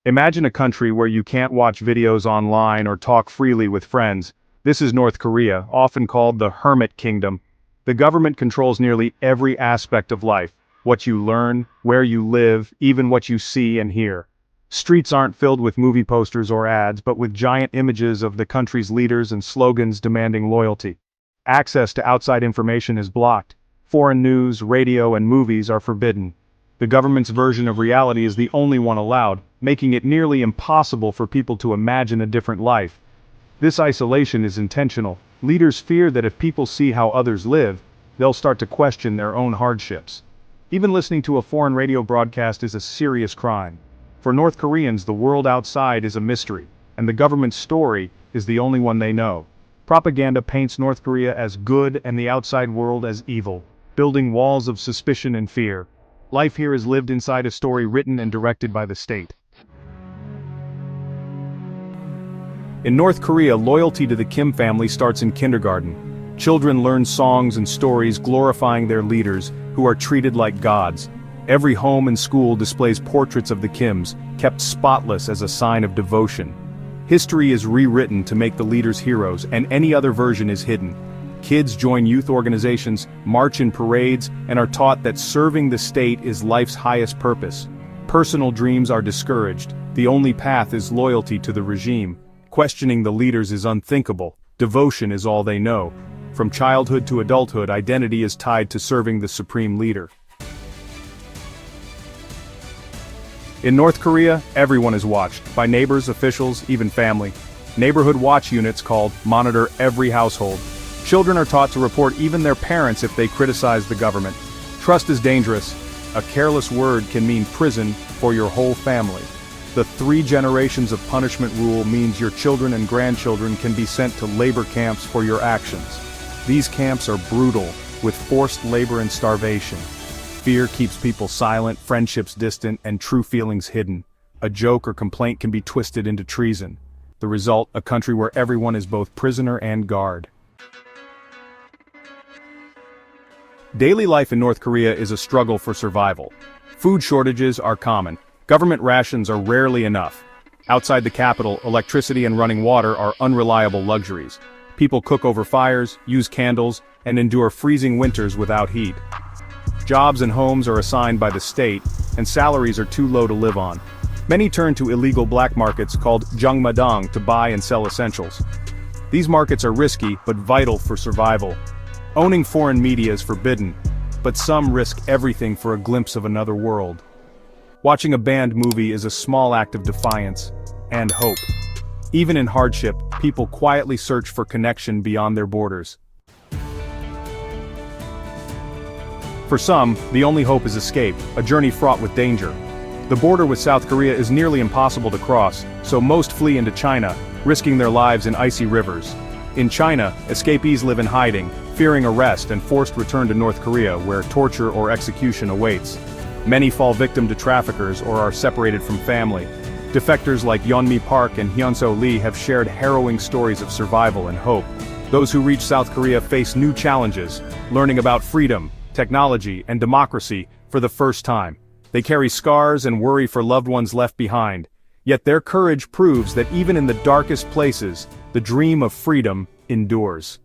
Imagine a country where you can't watch videos online or talk freely with friends. This is North Korea, often called the Hermit Kingdom. The government controls nearly every aspect of life: what you learn, where you live, even what you see and hear. Streets aren't filled with movie posters or ads, but with giant images of the country's leaders and slogans demanding loyalty. Access to outside information is blocked. Foreign news, radio, and movies are forbidden. The government's version of reality is the only one allowed, making it nearly impossible for people to imagine a different life. This isolation is intentional. Leaders fear that if people see how others live, they'll start to question their own hardships. Even listening to a foreign radio broadcast is a serious crime. For North Koreans, the world outside is a mystery, and the government's story is the only one they know. Propaganda paints North Korea as good and the outside world as evil, building walls of suspicion and fear. Life here is lived inside a story written and directed by the state. In North Korea, loyalty to the Kim family starts in kindergarten. Children learn songs and stories glorifying their leaders, who are treated like gods. Every home and school displays portraits of the Kims, kept spotless as a sign of devotion. History is rewritten to make the leaders heroes, and any other version is hidden. Kids join youth organizations, march in parades, and are taught that serving the state is life's highest purpose. Personal dreams are discouraged. The only path is loyalty to the regime. Questioning the leaders is unthinkable. Devotion is all they know. From childhood to adulthood, identity is tied to serving the supreme leader. In North Korea, everyone is watched, by neighbors, officials, even family. Neighborhood watch units called monitor every household. Children are taught to report even their parents if they criticize the government. Trust is dangerous. A careless word can mean prison for your whole family. The 3 generations of punishment rule means your children and grandchildren can be sent to labor camps for your actions. These camps are brutal, with forced labor and starvation. Fear keeps people silent, friendships distant, and true feelings hidden. A joke or complaint can be twisted into treason. The result, a country where everyone is both prisoner and guard. Daily life in North Korea is a struggle for survival. Food shortages are common. Government rations are rarely enough. Outside the capital, electricity and running water are unreliable luxuries. People cook over fires, use candles, and endure freezing winters without heat. Jobs and homes are assigned by the state, and salaries are too low to live on. Many turn to illegal black markets called jangmadang to buy and sell essentials. These markets are risky, but vital for survival. Owning foreign media is forbidden, but some risk everything for a glimpse of another world. Watching a banned movie is a small act of defiance and hope. Even in hardship, people quietly search for connection beyond their borders. For some, the only hope is escape, a journey fraught with danger. The border with South Korea is nearly impossible to cross, so most flee into China, risking their lives in icy rivers. In China, escapees live in hiding, fearing arrest and forced return to North Korea, where torture or execution awaits. Many fall victim to traffickers or are separated from family. Defectors like Yeonmi Park and Hyunso Lee have shared harrowing stories of survival and hope. Those who reach South Korea face new challenges, learning about freedom, technology, and democracy for the first time. They carry scars and worry for loved ones left behind. Yet their courage proves that even in the darkest places, the dream of freedom endures.